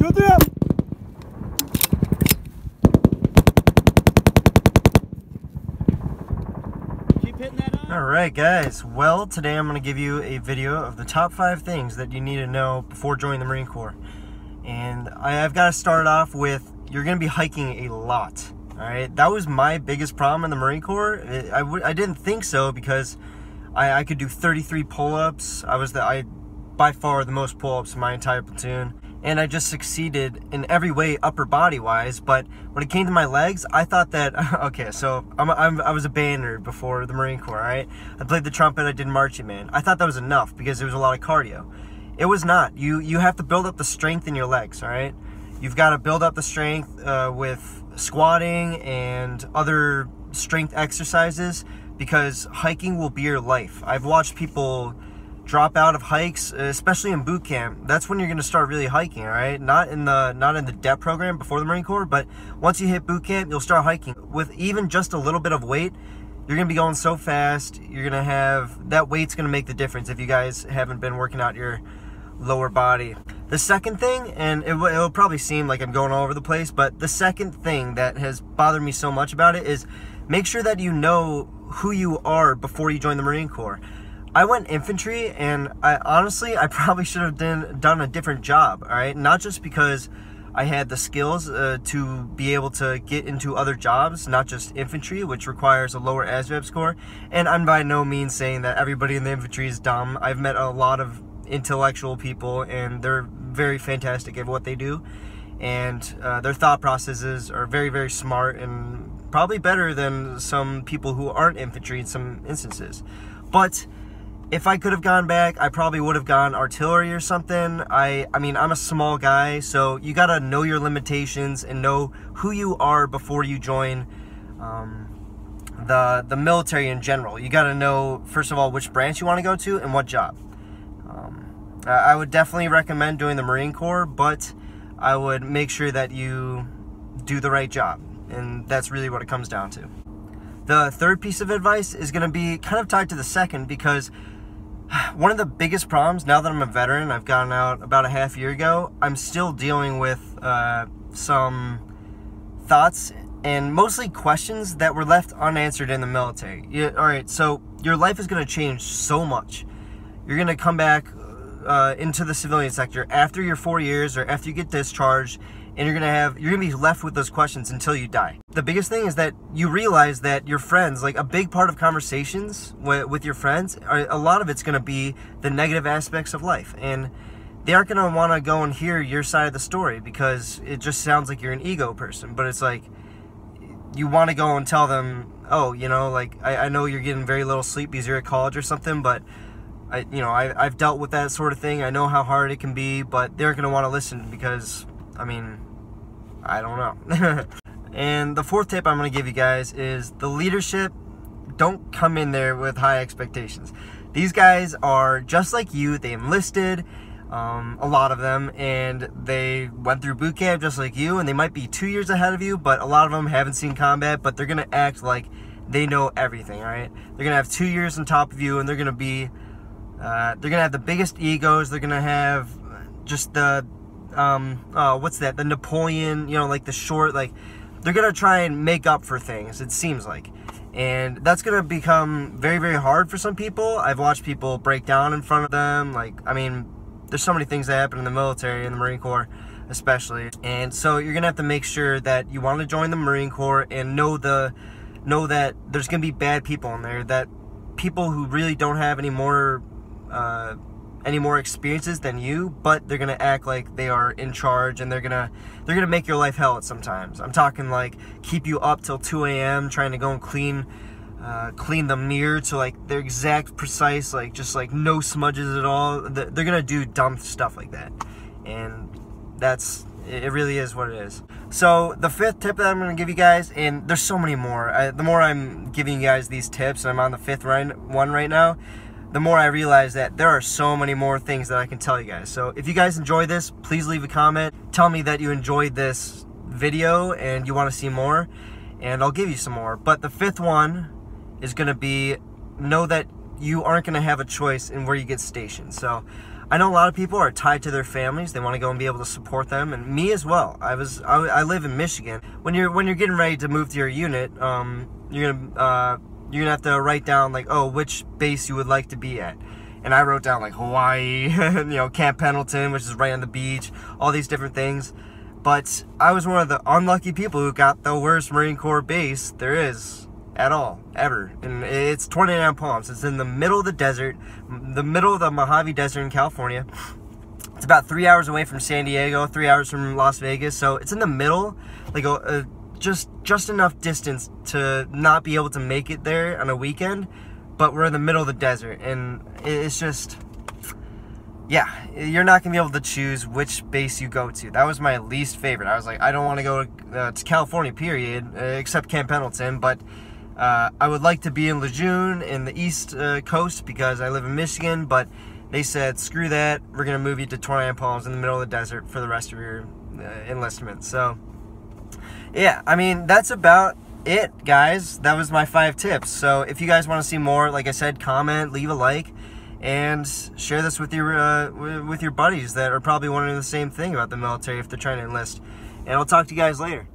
2, 3 up. Keep hitting that on. Alright guys, well today I'm going to give you a video of the top 5 things that you need to know before joining the Marine Corps. And I've got to start off with, you're going to be hiking a lot. Alright, that was my biggest problem in the Marine Corps. I didn't think so because I could do 33 pull-ups. I by far the most pull-ups in my entire platoon. And I just succeeded in every way, upper body wise. But when it came to my legs, I thought that, okay, so I was a bander before the Marine Corps, right? I played the trumpet, I did marching band. I thought that was enough because there was a lot of cardio. It was not. You have to build up the strength in your legs, all right? You've got to build up the strength with squatting and other strength exercises because hiking will be your life. I've watched people drop out of hikes, especially in boot camp. That's when you're going to start really hiking, all right? Not in the DEP program before the Marine Corps, but once you hit boot camp, you'll start hiking. With even just a little bit of weight, you're going to be going so fast. You're going to have, that weight's going to make the difference if you guys haven't been working out your lower body. The second thing, and it'll probably seem like I'm going all over the place, but the second thing that has bothered me so much about it is make sure that you know who you are before you join the Marine Corps. I went infantry, and I probably should have done a different job, all right? Not just because I had the skills to be able to get into other jobs, not just infantry, which requires a lower ASVAB score. And I'm by no means saying that everybody in the infantry is dumb. I've met a lot of intellectual people, and they're very fantastic at what they do. And their thought processes are very, very smart and probably better than some people who aren't infantry in some instances. But if I could have gone back, I probably would have gone artillery or something. I mean, I'm a small guy, so you gotta know your limitations and know who you are before you join the military in general. You gotta know, first of all, which branch you want to go to and what job. I would definitely recommend doing the Marine Corps, but I would make sure that you do the right job, and that's really what it comes down to. The third piece of advice is going to be kind of tied to the second, because one of the biggest problems, now that I'm a veteran, I've gotten out about a half year ago, I'm still dealing with some thoughts and mostly questions that were left unanswered in the military. Alright, so your life is going to change so much. You're going to come back into the civilian sector after your 4 years or after you get discharged, and you're gonna be left with those questions until you die. The biggest thing is that you realize that your friends, like a big part of conversations with your friends, a lot of it's gonna be the negative aspects of life, and they aren't gonna want to go and hear your side of the story because it just sounds like you're an ego person. But it's like you want to go and tell them, oh, you know, like I know you're getting very little sleep because you're at college or something, but I've dealt with that sort of thing. I know how hard it can be, but they're gonna want to listen because, I mean, I don't know. And the fourth tip I'm going to give you guys is the leadership. Don't come in there with high expectations. These guys are just like you. They enlisted, a lot of them, and they went through boot camp just like you, and they might be 2 years ahead of you, but a lot of them haven't seen combat, but they're going to act like they know everything, all right? They're going to have 2 years on top of you, and they're going to be, they're going to have the biggest egos. They're going to have just the what's that, the Napoleon, you know, like the short, like they're gonna try and make up for things, it seems like, and that's gonna become very, very hard for some people. I've watched people break down in front of them. Like, I mean, there's so many things that happen in the military, in the Marine Corps especially, and so you're gonna have to make sure that you want to join the Marine Corps and know that there's gonna be bad people in there, that people who really don't have any more experiences than you, but they're gonna act like they are in charge, and they're gonna make your life hell at sometimes. I'm talking like keep you up till 2 a.m. trying to go and clean the mirror to like their exact precise, like just like no smudges at all. They're gonna do dumb stuff like that, and it really is what it is. So the fifth tip that I'm gonna give you guys, and there's so many more. The more I'm giving you guys these tips, I'm on the fifth one right now, the more I realize that there are so many more things that I can tell you guys. So if you guys enjoy this, please leave a comment. Tell me that you enjoyed this video and you want to see more, and I'll give you some more. But the fifth one is going to be, know that you aren't going to have a choice in where you get stationed. So I know a lot of people are tied to their families. They want to go and be able to support them, and me as well. I live in Michigan. When you're getting ready to move to your unit, you're gonna have to write down like, oh, which base you would like to be at. And I wrote down like Hawaii, you know, Camp Pendleton, which is right on the beach, all these different things. But I was one of the unlucky people who got the worst Marine Corps base there is at all, ever. And it's 29 Palms. It's in the middle of the desert, the middle of the Mojave Desert in California. It's about 3 hours away from San Diego, 3 hours from Las Vegas. So it's in the middle, like just enough distance to not be able to make it there on a weekend. But we're in the middle of the desert, and it's just, yeah, you're not going to be able to choose which base you go to. That was my least favorite. I was like, I don't want to go to California, period, except Camp Pendleton, but I would like to be in Lejeune in the East Coast because I live in Michigan, but they said, screw that, we're going to move you to 29 Palms in the middle of the desert for the rest of your enlistment. So, yeah, I mean, that's about it, guys. That was my 5 tips. So if you guys want to see more, like I said, comment, leave a like, and share this with your buddies that are probably wondering the same thing about the military if they're trying to enlist. And I'll talk to you guys later.